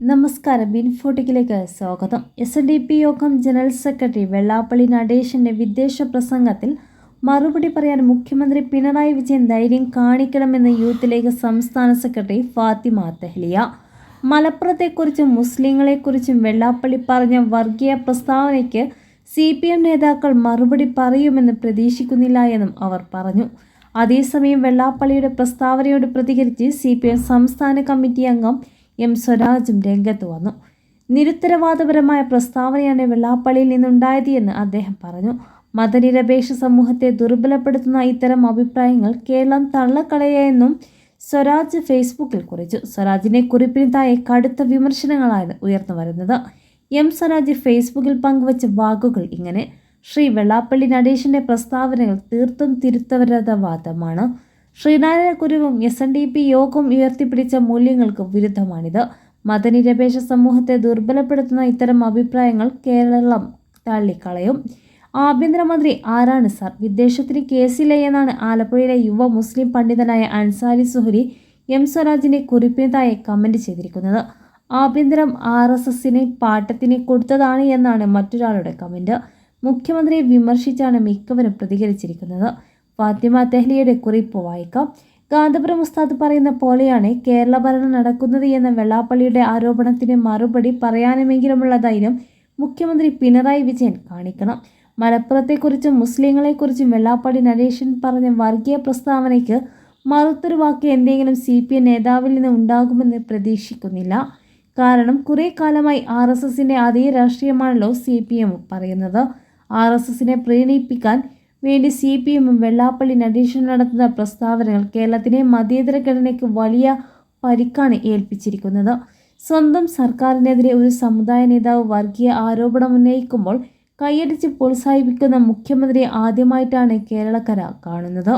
നമസ്കാരം. ഇൻഫോട്ടിക്കിലേക്ക് സ്വാഗതം. SNDP യോഗം ജനറൽ സെക്രട്ടറി വെള്ളാപ്പള്ളി നടേശന്റെ വിദ്വേഷ പ്രസംഗത്തിൽ മറുപടി പറയാൻ മുഖ്യമന്ത്രി പിണറായി വിജയൻ ധൈര്യം കാണിക്കണമെന്ന് യൂത്ത് ലീഗ് സംസ്ഥാന സെക്രട്ടറി ഫാത്തിമ തെഹ്ലിയ. മലപ്പുറത്തെക്കുറിച്ചും മുസ്ലിങ്ങളെക്കുറിച്ചും വെള്ളാപ്പള്ളി പറഞ്ഞ വർഗീയ പ്രസ്താവനയ്ക്ക് CPM നേതാക്കൾ മറുപടി പറയുമെന്ന് പ്രതീക്ഷിക്കുന്നില്ല എന്നും അവർ പറഞ്ഞു. അതേസമയം വെള്ളാപ്പള്ളിയുടെ പ്രസ്താവനയോട് പ്രതികരിച്ച് CPM സംസ്ഥാന കമ്മിറ്റി അംഗം M. സ്വരാജും രംഗത്ത് വന്നു. നിരുത്തരവാദപരമായ പ്രസ്താവനയാണ് വെള്ളാപ്പള്ളിയിൽ നിന്നുണ്ടായത് എന്ന് അദ്ദേഹം പറഞ്ഞു. മതനിരപേക്ഷ സമൂഹത്തെ ദുർബലപ്പെടുത്തുന്ന ഇത്തരം അഭിപ്രായങ്ങൾ കേരളം തള്ളക്കളയെന്നും സ്വരാജ് ഫേസ്ബുക്കിൽ കുറിച്ചു. സ്വരാജിന്റെ കുറിപ്പിന് താഴെ കടുത്ത വിമർശനങ്ങളാണ് ഉയർന്നു വരുന്നത്. M. സ്വരാജ് ഫേസ്ബുക്കിൽ പങ്കുവച്ച വാക്കുകൾ ഇങ്ങനെ: ശ്രീ വെള്ളാപ്പള്ളി നടേശന്റെ പ്രസ്താവനകൾ തീർത്തും തിരുത്തരവാദമാണ്. ശ്രീനാരായണ ഗുരുവും SNDP യോഗവും ഉയർത്തിപ്പിടിച്ച മൂല്യങ്ങൾക്ക് വിരുദ്ധമാണിത്. മതനിരപേക്ഷ സമൂഹത്തെ ദുർബലപ്പെടുത്തുന്ന ഇത്തരം അഭിപ്രായങ്ങൾ കേരളം തള്ളിക്കളയും. ആഭ്യന്തരമന്ത്രി ആരാണ് സാർ? വിദ്വേഷത്തിന് കേസില്ല എന്നാണ് ആലപ്പുഴയിലെ യുവ മുസ്ലിം പണ്ഡിതനായ അൻസാരി സുഹരി M. സ്വരാജിന്റെ കുറിപ്പിന് താഴെ കമന്റ് ചെയ്തിരിക്കുന്നത്. ആഭ്യന്തരം RSSന് പാട്ടത്തിന് കൊടുത്തതാണ് എന്നാണ് മറ്റൊരാളുടെ കമന്റ്. മുഖ്യമന്ത്രിയെ വിമർശിച്ചാണ് മിക്കവരും പ്രതികരിച്ചിരിക്കുന്നത്. ഫാത്തിമ തെഹ്ലിയുടെ കുറിപ്പ് വായിക്കാം. കാന്തപുരം ഉസ്താദ് പറയുന്ന പോലെയാണ് കേരള ഭരണം നടക്കുന്നത് എന്ന വെള്ളാപ്പള്ളിയുടെ ആരോപണത്തിന് മറുപടി പറയാനുമെങ്കിലുമുള്ള ധൈര്യം മുഖ്യമന്ത്രി പിണറായി വിജയൻ കാണിക്കണം. മലപ്പുറത്തെക്കുറിച്ചും മുസ്ലിങ്ങളെക്കുറിച്ചും വെള്ളാപ്പള്ളി നടേശൻ പറഞ്ഞ വർഗീയ പ്രസ്താവനയ്ക്ക് മറുത്തൊരു വാക്ക് എന്തെങ്കിലും CPM നേതാവിൽ നിന്ന് ഉണ്ടാകുമെന്ന് പ്രതീക്ഷിക്കുന്നില്ല. കാരണം കുറേ കാലമായി RSSന്റെ അതേ രാഷ്ട്രീയമാണല്ലോ CPM പറയുന്നത്. RSSനെ പ്രീണിപ്പിക്കാൻ വേണ്ടി CPMും വെള്ളാപ്പള്ളി നടേശൻ നടത്തുന്ന പ്രസ്താവനകൾ കേരളത്തിലെ മതേതര ഘടനയ്ക്ക് വലിയ പരിക്കാണ് ഏൽപ്പിച്ചിരിക്കുന്നത്. സ്വന്തം സർക്കാരിനെതിരെ ഒരു സമുദായ നേതാവ് വർഗീയ ആരോപണം ഉന്നയിക്കുമ്പോൾ കൈയടിച്ച് പ്രോത്സാഹിപ്പിക്കുന്ന മുഖ്യമന്ത്രിയെ ആദ്യമായിട്ടാണ് കേരളക്കര കാണുന്നത്.